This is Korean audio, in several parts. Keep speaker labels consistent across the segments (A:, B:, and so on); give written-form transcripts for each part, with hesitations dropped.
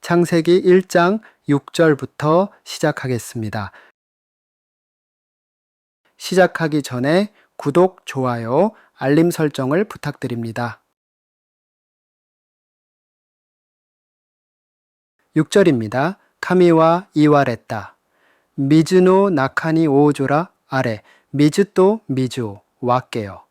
A: 창세기 1장 6절부터 시작하겠습니다. 시작하기 전에 구독, 좋아요, 알림 설정을 부탁드립니다. 6절입니다. 카미와 이왈했다. 미즈노 나카니 오조라 아래 미즈또 미주 왁게요.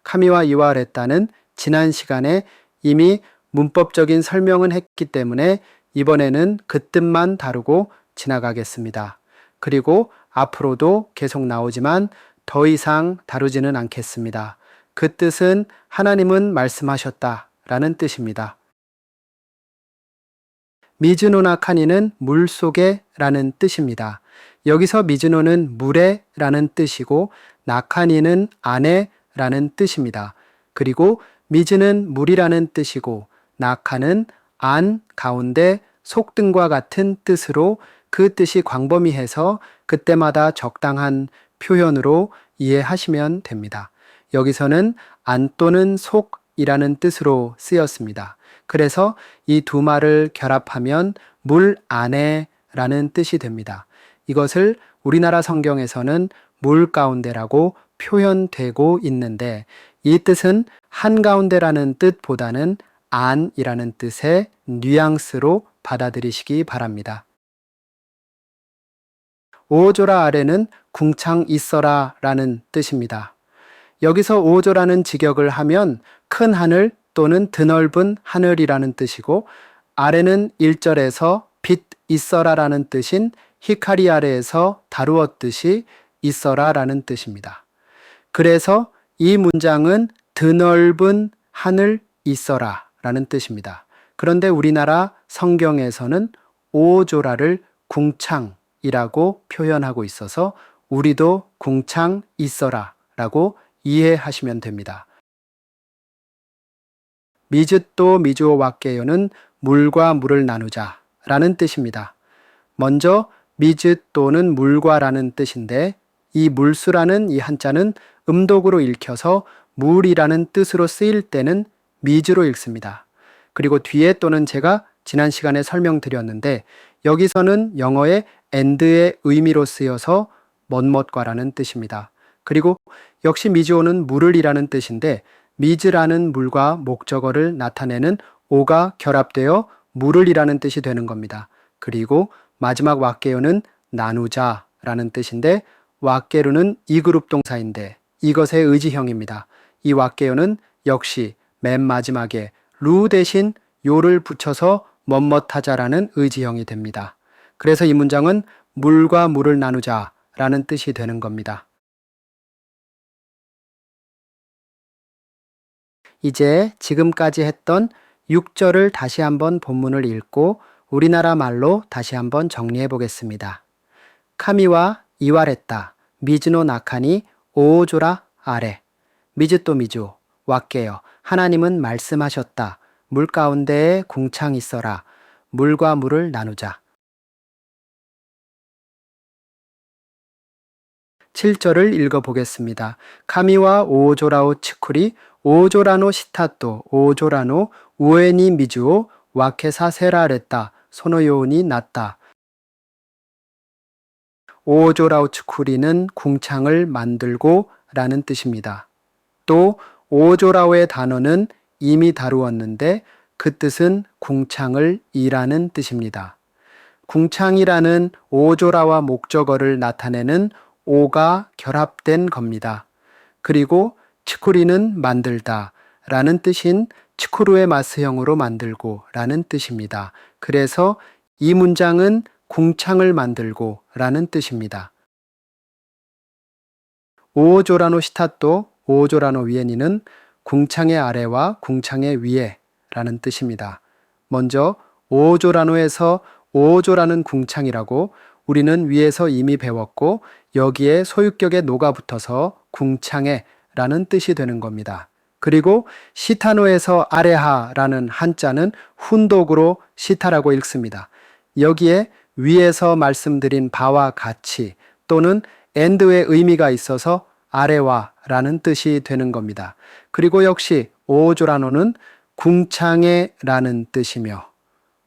A: 카미와 이왈했다는 지난 시간에 이미 문법적인 설명은 했기 때문에 이번에는 그 뜻만 다루고 지나가겠습니다. 그리고 앞으로도 계속 나오지만 더 이상 다루지는 않겠습니다. 그 뜻은 하나님은 말씀하셨다 라는 뜻입니다. 미즈노나 카니는 물속에 라는 뜻입니다. 여기서 미즈노는 물에 라는 뜻이고 나카니는 안에 라는 뜻입니다. 그리고 미즈는 물이라는 뜻이고 나카는 안, 가운데, 속등과 같은 뜻으로 그 뜻이 광범위해서 그때마다 적당한 표현으로 이해하시면 됩니다. 여기서는 안 또는 속이라는 뜻으로 쓰였습니다. 그래서 이 두 말을 결합하면 물 안에 라는 뜻이 됩니다. 이것을 우리나라 성경에서는 물 가운데라고 표현되고 있는데 이 뜻은 한가운데라는 뜻보다는 안이라는 뜻의 뉘앙스로 받아들이시기 바랍니다. 오조라 아래는 궁창 있어라 라는 뜻입니다. 여기서 오조라는 직역을 하면 큰 하늘 또는 드넓은 하늘이라는 뜻이고 아래는 1절에서 빛 있어라 라는 뜻인 히카리 아래에서 다루었듯이 있어라 라는 뜻입니다. 그래서 이 문장은 드넓은 하늘 있어라 라는 뜻입니다. 그런데 우리나라 성경에서는 오조라를 궁창이라고 표현하고 있어서 우리도 궁창 있어라 라고 이해하시면 됩니다. 미즈또 미주오 왁게요는 물과 물을 나누자 라는 뜻입니다. 먼저 미즈또는 물과 라는 뜻인데 이 물수라는 이 한자는 음독으로 읽혀서 물이라는 뜻으로 쓰일 때는 미즈로 읽습니다. 그리고 뒤에 또는 제가 지난 시간에 설명드렸는데 여기서는 영어의 and의 의미로 쓰여서 멋멋과라는 뜻입니다. 그리고 역시 미즈오는 물을 이라는 뜻인데 미즈라는 물과 목적어를 나타내는 오가 결합되어 물을 이라는 뜻이 되는 겁니다. 그리고 마지막 왁게요는 나누자 라는 뜻인데 왁게루는 이그룹 동사인데 이것의 의지형입니다. 이 왁게요는 역시 맨 마지막에 루 대신 요를 붙여서 멋멋하자라는 의지형이 됩니다. 그래서 이 문장은 물과 물을 나누자 라는 뜻이 되는 겁니다. 이제 지금까지 했던 6절을 다시 한번 본문을 읽고 우리나라 말로 다시 한번 정리해 보겠습니다. 카미와 이왈했다. 미즈노 나카니 오조라 아래. 미즈또 미주 왁게요. 하나님은 말씀하셨다. 물 가운데에 궁창 있어라. 물과 물을 나누자. 7절을 읽어보겠습니다. 카미와 오조라오 치쿠리 오조라노 시타또 오조라노 우에니 미주오 와케사세라레따 소노요운이 났다. 오조라오 치쿠리는 궁창을 만들고 라는 뜻입니다. 또 오조라오의 단어는 이미 다루었는데 그 뜻은 궁창을 이라는 뜻입니다. 궁창이라는 오조라와 목적어를 나타내는 오가 결합된 겁니다. 그리고 치쿠리는 만들다 라는 뜻인 치쿠루의 마스형으로 만들고 라는 뜻입니다. 그래서 이 문장은 궁창을 만들고 라는 뜻입니다. 오조라노 시타또 오조라노 위에니는 궁창의 아래와 궁창의 위에 라는 뜻입니다. 먼저 오조라노에서 오조라는 궁창이라고 우리는 위에서 이미 배웠고 여기에 소유격의 노가 붙어서 궁창에 라는 뜻이 되는 겁니다. 그리고 시타노에서 아레하라는 한자는 훈독으로 시타라고 읽습니다. 여기에 위에서 말씀드린 바와 같이 또는 and의 의미가 있어서 아래와 라는 뜻이 되는 겁니다. 그리고 역시 오조라노는 궁창에라는 뜻이며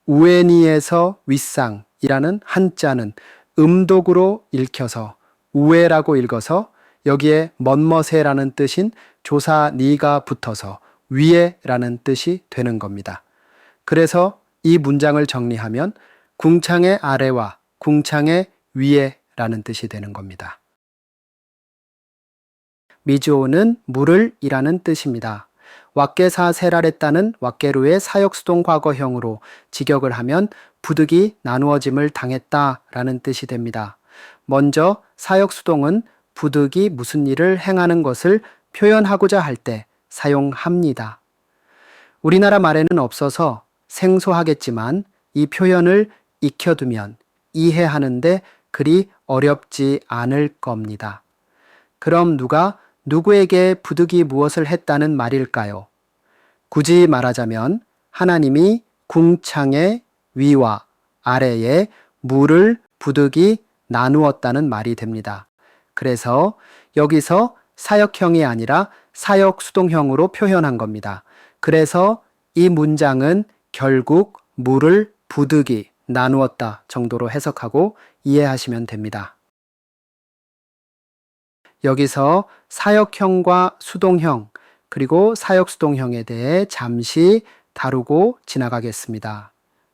A: 우에니에서 윗상이라는 한자는 음독으로 읽혀서 우에라고 읽어서 여기에 멋멋에라는 뜻인 조사 니가 붙어서 위에라는 뜻이 되는 겁니다. 그래서 이 문장을 정리하면 궁창의 아래와 궁창의 위에라는 뜻이 되는 겁니다. 미주오는 물을 이라는 뜻입니다. 왁계사 세라레따는 왁계루의 사역수동 과거형으로 직역을 하면 부득이 나누어짐을 당했다라는 뜻이 됩니다. 먼저 사역수동은 부득이 무슨 일을 행하는 것을 표현하고자 할 때 사용합니다. 우리나라 말에는 없어서 생소하겠지만 이 표현을 익혀두면 이해하는데 그리 어렵지 않을 겁니다. 그럼 누가 누구에게 부득이 무엇을 했다는 말일까요? 굳이 말하자면 하나님이 궁창의 위와 아래에 물을 부득이 나누었다는 말이 됩니다. 그래서 여기서 사역형이 아니라 사역수동형으로 표현한 겁니다. 그래서 이 문장은 결국 물을 부득이 나누었다 정도로 해석하고 이해하시면 됩니다. 여기서 사역형과 수동형 그리고 사역수동형에 대해 잠시 다루고 지나가겠습니다.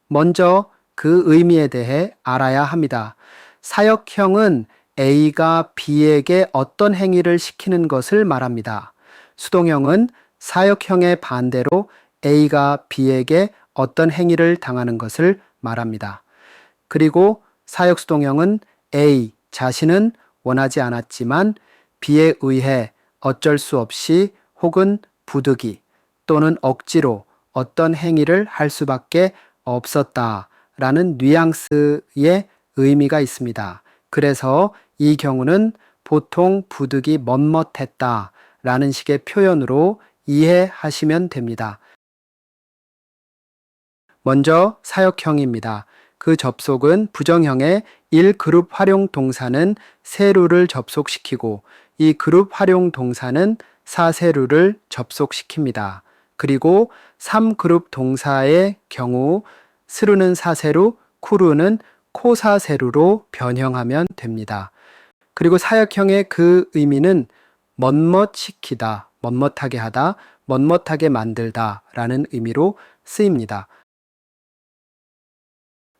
A: 먼저 그 의미에 대해 알아야 합니다. 사역형은 A가 B에게 어떤 행위를 시키는 것을 말합니다. 수동형은 사역형의 반대로 A가 B에게 어떤 행위를 당하는 것을 말합니다. 그리고 사역수동형은 A 자신은 원하지 않았지만 B에 의해 어쩔 수 없이 혹은 부득이 또는 억지로 어떤 행위를 할 수밖에 없었다라는 뉘앙스의 의미가 있습니다. 그래서 이 경우는 보통 부득이 멋멋했다라는 식의 표현으로 이해하시면 됩니다. 먼저 사역형입니다. 그 접속은 부정형의 1그룹 활용 동사는 세루를 접속시키고 이 그룹 활용 동사는 사세루를 접속시킵니다. 그리고 3그룹 동사의 경우 스루는 사세루, 쿠루는 코사세루로 변형하면 됩니다. 그리고 사역형의 그 의미는 멋멋시키다, 멋멋하게 하다, 멋멋하게 만들다 라는 의미로 쓰입니다.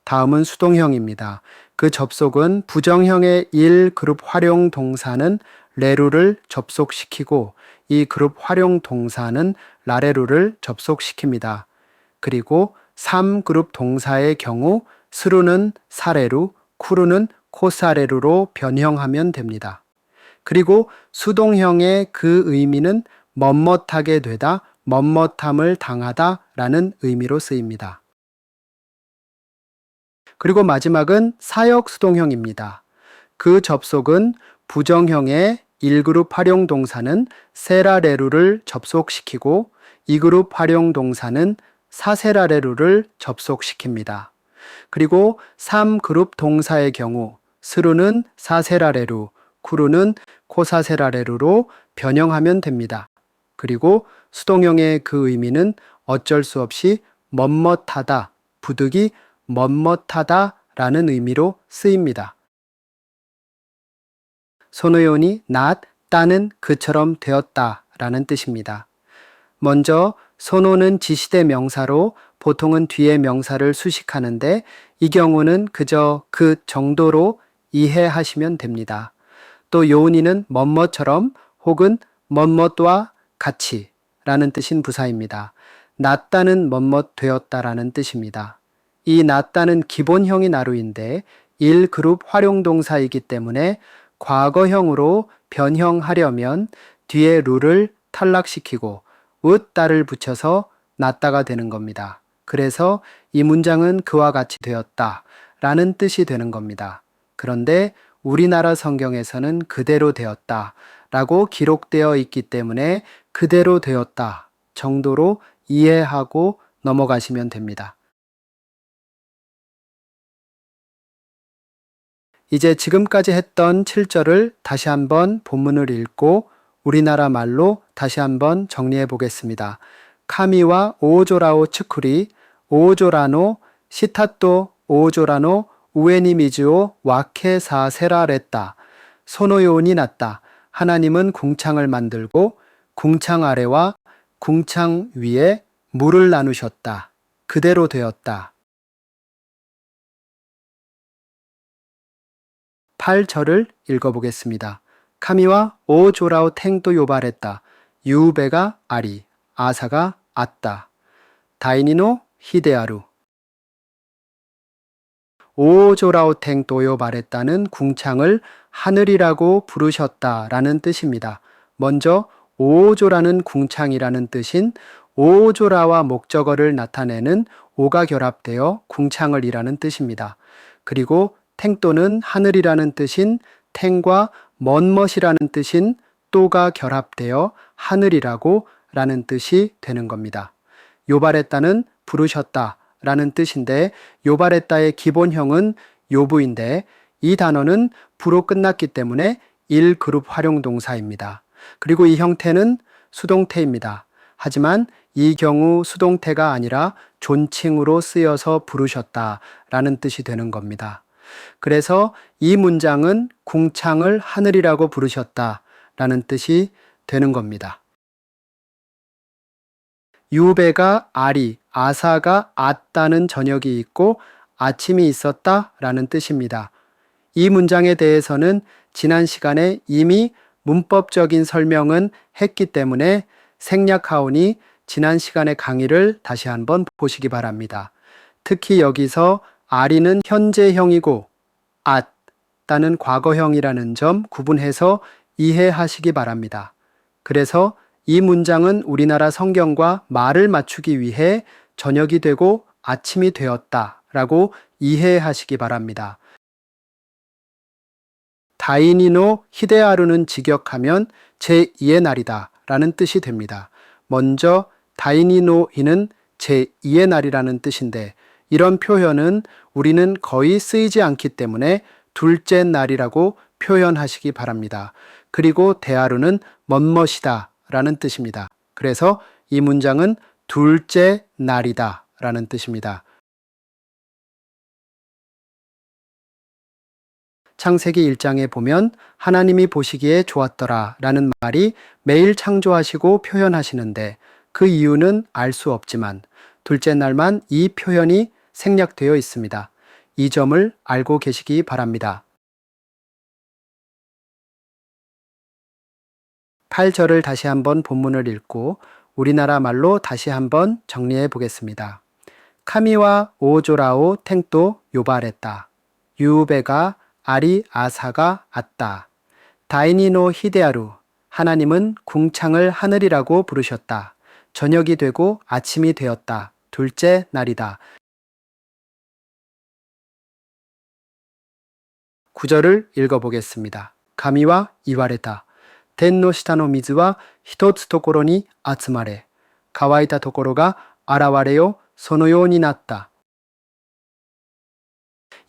A: 다음은 수동형입니다. 그 접속은 부정형의 1그룹 활용 동사는 레루를 접속시키고 이 그룹 활용 동사는 라레루를 접속시킵니다. 그리고 3그룹 동사의 경우 스루는 사레루, 쿠루는 코사레루로 변형하면 됩니다. 그리고 수동형의 그 의미는 멋멋하게 되다, 멋멋함을 당하다 라는 의미로 쓰입니다. 그리고 마지막은 사역수동형입니다. 그 접속은 부정형의 1그룹 활용 동사는 세라레루를 접속시키고 2그룹 활용 동사는 사세라레루를 접속시킵니다. 그리고 3그룹 동사의 경우 스루는 사세라레루, 쿠루는 코사세라레루로 변형하면 됩니다. 그리고 수동형의 그 의미는 어쩔 수 없이 멋멋하다, 부득이 멋멋하다 라는 의미로 쓰입니다. 손의원이 따는 그처럼 되었다 라는 뜻입니다. 먼저 손호는 지시대 명사로 보통은 뒤에 명사를 수식하는데 이 경우는 그저 그 정도로 이해하시면 됩니다. 또 요은이는 멋멋처럼 혹은 멋멋과 같이 라는 뜻인 부사입니다. 낫다는 멋멋 되었다라는 뜻입니다. 이 낫다는 기본형이 나루인데 1그룹 활용동사이기 때문에 과거형으로 변형하려면 뒤에 루를 탈락시키고 으따를 붙여서 낫다가 되는 겁니다. 그래서 이 문장은 그와 같이 되었다 라는 뜻이 되는 겁니다. 그런데 우리나라 성경에서는 그대로 되었다 라고 기록되어 있기 때문에 그대로 되었다 정도로 이해하고 넘어가시면 됩니다. 이제 지금까지 했던 7절을 다시 한번 본문을 읽고 우리나라 말로 다시 한번 정리해 보겠습니다. 카미와 오조라오 츠쿠리 오조라노 시타또 오조라노 우에니 미즈오 와케사세라랬다. 소노요니 났다. 하나님은 궁창을 만들고 궁창 아래와 궁창 위에 물을 나누셨다. 그대로 되었다. 8절을 읽어보겠습니다. 카미와 오조라오 탱도 요발했다. 유베가 아리, 아사가 아따. 다이니노 히데아루. 오조라오 탱도 요발했다는 궁창을 하늘이라고 부르셨다라는 뜻입니다. 먼저 오조라는 궁창이라는 뜻인 오조라와 목적어를 나타내는 오가 결합되어 궁창을 이라는 뜻입니다. 그리고 탱또는 하늘이라는 뜻인 탱과 먼멋이라는 뜻인 또가 결합되어 하늘이라고 라는 뜻이 되는 겁니다. 요발했다는 부르셨다 라는 뜻인데 요발했다의 기본형은 요부인데 이 단어는 부로 끝났기 때문에 1그룹 활용동사입니다. 그리고 이 형태는 수동태입니다. 하지만 이 경우 수동태가 아니라 존칭으로 쓰여서 부르셨다 라는 뜻이 되는 겁니다. 그래서 이 문장은 궁창을 하늘이라고 부르셨다 라는 뜻이 되는 겁니다. 유베가 아리, 아사가 아따는 저녁이 있고 아침이 있었다 라는 뜻입니다. 이 문장에 대해서는 지난 시간에 이미 문법적인 설명은 했기 때문에 생략하오니 지난 시간의 강의를 다시 한번 보시기 바랍니다. 특히 여기서 아리는 현재형이고 아따는 과거형이라는 점 구분해서 이해하시기 바랍니다. 그래서 이 문장은 우리나라 성경과 말을 맞추기 위해 저녁이 되고 아침이 되었다 라고 이해하시기 바랍니다. 다이니노 히데아루는 직역하면 제2의 날이다 라는 뜻이 됩니다. 먼저 다이니노히는 제2의 날이라는 뜻인데 이런 표현은 우리는 거의 쓰이지 않기 때문에 둘째 날이라고 표현하시기 바랍니다. 그리고 데아루는 멋멋이다 라는 뜻입니다. 그래서 이 문장은 둘째 날이다 라는 뜻입니다. 창세기 1장에 보면 하나님이 보시기에 좋았더라 라는 말이 매일 창조하시고 표현하시는데 그 이유는 알 수 없지만 둘째 날만 이 표현이 생략되어 있습니다. 이 점을 알고 계시기 바랍니다. 8절을 다시 한번 본문을 읽고 우리나라 말로 다시 한번 정리해 보겠습니다. 카미와 오조라오 탱또 요발했다. 유베가 아리 아사가 아따. 다이니노 히데아루. 하나님은 궁창을 하늘이라고 부르셨다. 저녁이 되고 아침이 되었다. 둘째 날이다. 9절을 읽어보겠습니다. 가미와 이와레다. 텐노 시타노 미즈와 히토츠 토코로니 아츠마레. 가와이타 토코로가 아라와레요 소노요니 났다.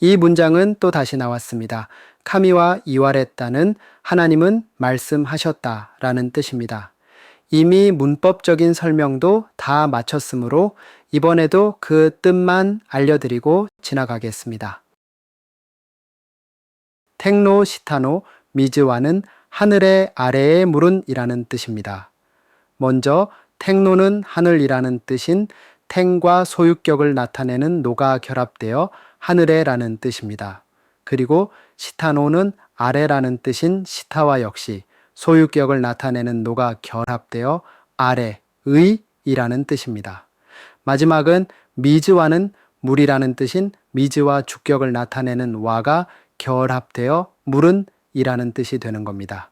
A: 이 문장은 또 다시 나왔습니다. 카미와 이와레따는 하나님은 말씀하셨다 라는 뜻입니다. 이미 문법적인 설명도 다 마쳤으므로 이번에도 그 뜻만 알려드리고 지나가겠습니다. 탱노 시타노 미즈와는 하늘의 아래의 물은 이라는 뜻입니다. 먼저 탱노는 하늘이라는 뜻인 탱과 소유격을 나타내는 노가 결합되어 하늘에라는 뜻입니다. 그리고 시타노는 아래라는 뜻인 시타와 역시 소유격을 나타내는 노가 결합되어 아래의 이라는 뜻입니다. 마지막은 미즈와는 물이라는 뜻인 미즈와 주격을 나타내는 와가 결합되어 물은 이라는 뜻이 되는 겁니다.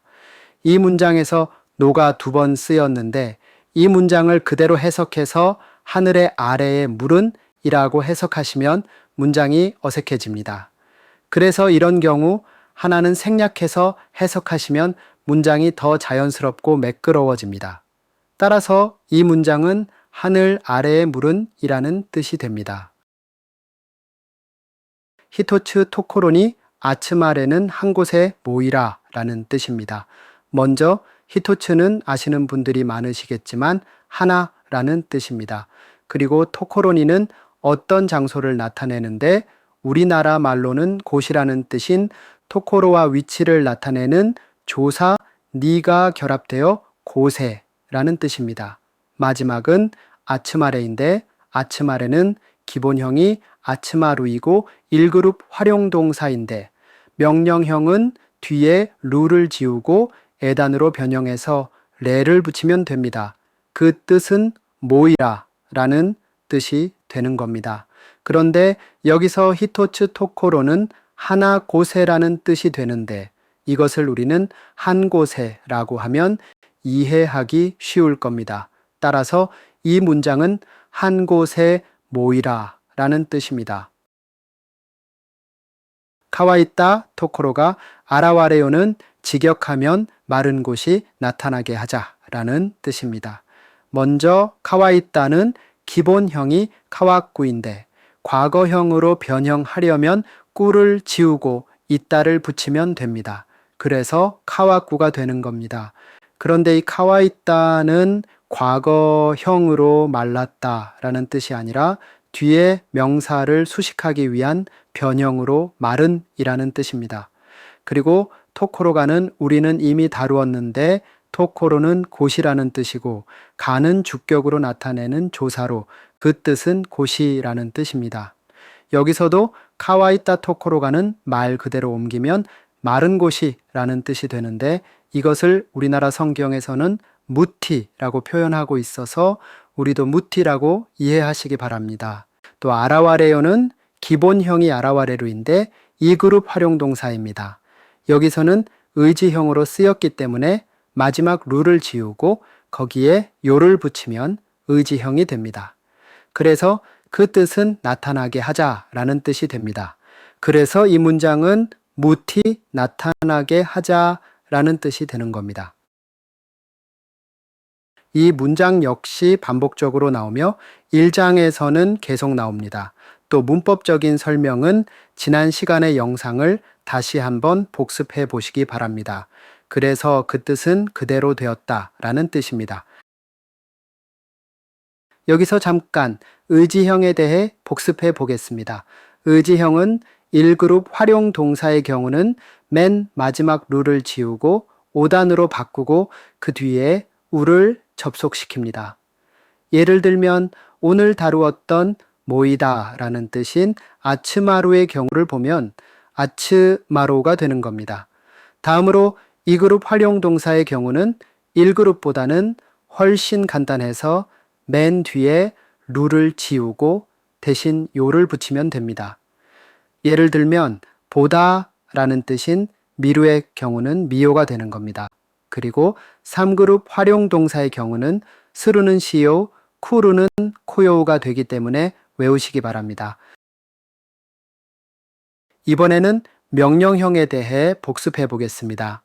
A: 이 문장에서 노가 2번 쓰였는데 이 문장을 그대로 해석해서 하늘의 아래의 물은 이라고 해석하시면 문장이 어색해집니다. 그래서 이런 경우 하나는 생략해서 해석하시면 문장이 더 자연스럽고 매끄러워집니다. 따라서 이 문장은 하늘 아래의 물은 이라는 뜻이 됩니다. 히토츠 토코로니 아츠마레는 한 곳에 모이라 라는 뜻입니다. 먼저 히토츠는 아시는 분들이 많으시겠지만 하나 라는 뜻입니다. 그리고 토코로니는 어떤 장소를 나타내는데 우리나라 말로는 곳이라는 뜻인 토코로와 위치를 나타내는 조사 니가 결합되어 곳에라는 뜻입니다. 마지막은 아츠마레인데 아츠마레는 기본형이 아츠마루이고 1그룹 활용동사인데 명령형은 뒤에 루를 지우고 에단으로 변형해서 레를 붙이면 됩니다. 그 뜻은 모이라 라는 뜻이 되는 겁니다. 그런데 여기서 히토츠 토코로는 하나 곳에라는 뜻이 되는데 이것을 우리는 한 곳에라고 하면 이해하기 쉬울 겁니다. 따라서 이 문장은 한 곳에 모이라 라는 뜻입니다. 카와이타 토코로가 아라와레요는 직역하면 마른 곳이 나타나게 하자 라는 뜻입니다. 먼저 카와이타는 기본형이 카와꾸인데 과거형으로 변형하려면 꾸를 지우고 이따를 붙이면 됩니다. 그래서 카와꾸가 되는 겁니다. 그런데 이 카와이타는 과거형으로 말랐다 라는 뜻이 아니라 뒤에 명사를 수식하기 위한 변형으로 마른 이라는 뜻입니다. 그리고 토코로가는 우리는 이미 다루었는데 토코로는 곳이라는 뜻이고 가는 주격으로 나타내는 조사로 그 뜻은 곳이라는 뜻입니다. 여기서도 카와이타 토코로가는 말 그대로 옮기면 마른 곳이라는 뜻이 되는데 이것을 우리나라 성경에서는 무티라고 표현하고 있어서 우리도 무티라고 이해하시기 바랍니다. 또 아라와레요는 기본형이 아라와레루인데 2그룹 활용동사입니다. 여기서는 의지형으로 쓰였기 때문에 마지막 루를 지우고 거기에 요를 붙이면 의지형이 됩니다. 그래서 그 뜻은 나타나게 하자라는 뜻이 됩니다. 그래서 이 문장은 무티 나타나게 하자라는 뜻이 되는 겁니다. 이 문장 역시 반복적으로 나오며 1장에서는 계속 나옵니다. 또 문법적인 설명은 지난 시간의 영상을 다시 한번 복습해 보시기 바랍니다. 그래서 그 뜻은 그대로 되었다라는 뜻입니다. 여기서 잠깐 의지형에 대해 복습해 보겠습니다. 의지형은 1그룹 활용 동사의 경우는 맨 마지막 루를 지우고 5단으로 바꾸고 그 뒤에 우를 접속시킵니다. 예를 들면 오늘 다루었던 모이다 라는 뜻인 아츠마루의 경우를 보면 아츠마로가 되는 겁니다. 다음으로 2그룹 활용 동사의 경우는 1그룹보다는 훨씬 간단해서 맨 뒤에 루를 지우고 대신 요를 붙이면 됩니다. 예를 들면 보다 라는 뜻인 미루의 경우는 미요가 되는 겁니다. 그리고 3그룹 활용 동사의 경우는 스루는 시요, 쿠루는 코요우가 되기 때문에 외우시기 바랍니다. 이번에는 명령형에 대해 복습해 보겠습니다.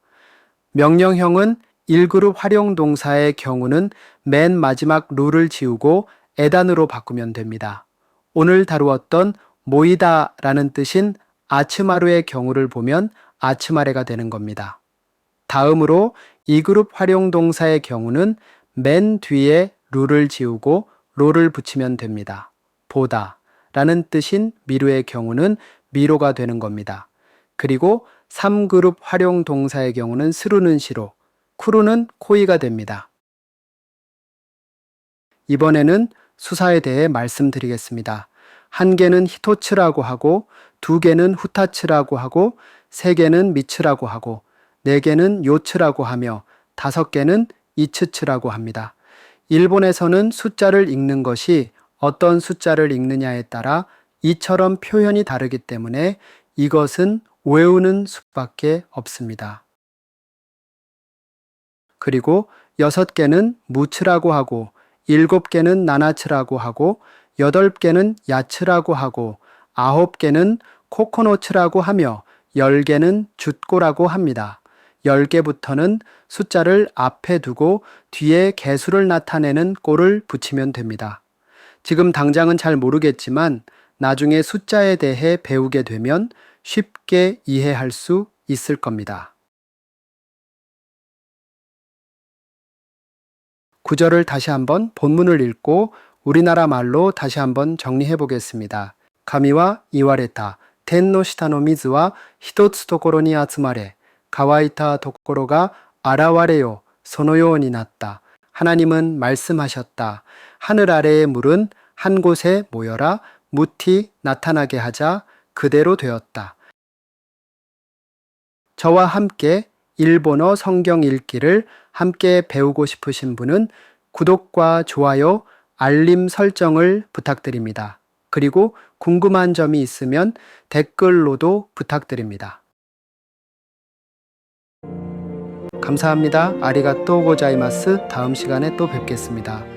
A: 명령형은 1그룹 활용 동사의 경우는 맨 마지막 루를 지우고 에단으로 바꾸면 됩니다. 오늘 다루었던 모이다 라는 뜻인 아츠마루의 경우를 보면 아츠마레가 되는 겁니다. 다음으로 2그룹 활용 동사의 경우는 맨 뒤에 루를 지우고 로를 붙이면 됩니다. 보다 라는 뜻인 미루의 경우는 미로가 되는 겁니다. 그리고 3그룹 활용 동사의 경우는 스루는 시로, 쿠루는 코이가 됩니다. 이번에는 수사에 대해 말씀드리겠습니다. 1개는 히토츠라고 하고 2개는 후타츠라고 하고 3개는 미츠라고 하고 4개는 요츠라고 하며 5개는 이츠츠라고 합니다. 일본에서는 숫자를 읽는 것이 어떤 숫자를 읽느냐에 따라 이처럼 표현이 다르기 때문에 이것은 외우는 수밖에 없습니다. 그리고 6개는 무츠라고 하고 7개는 나나츠라고 하고 8개는 야츠라고 하고 9개는 코코노츠라고 하며 10개는 줏고라고 합니다. 10개부터는 숫자를 앞에 두고 뒤에 개수를 나타내는 꼴을 붙이면 됩니다. 지금 당장은 잘 모르겠지만 나중에 숫자에 대해 배우게 되면 쉽게 이해할 수 있을 겁니다. 구절을 다시 한번 본문을 읽고 우리나라 말로 다시 한번 정리해 보겠습니다. 가미와 이와레타 텐노 시타노 미즈와 히토츠 토코로니 아츠마레 가와이타 도코로가 아라와레요 소노요니 났다. 하나님은 말씀하셨다. 하늘 아래의 물은 한 곳에 모여라 무티 나타나게 하자 그대로 되었다. 저와 함께 일본어 성경 읽기를 함께 배우고 싶으신 분은 구독과 좋아요, 알림 설정을 부탁드립니다. 그리고 궁금한 점이 있으면 댓글로도 부탁드립니다. 감사합니다. 아리가또 고자이마스. 다음 시간에 또 뵙겠습니다.